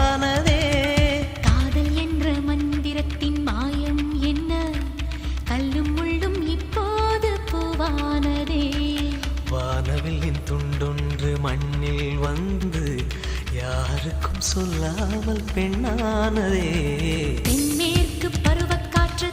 உண்டானதே. காதல் என்ற மந்திரத்தின் மாயம் என்ன, கல்லும் முள்ளும் இப்போது பூவானதே. வானவில்லின் துண்டொன்று மண்ணில் வந்து யாருக்கும் சொல்லாமல் பெண்ணானதே. தென்மேற்கு பருவக்காற்று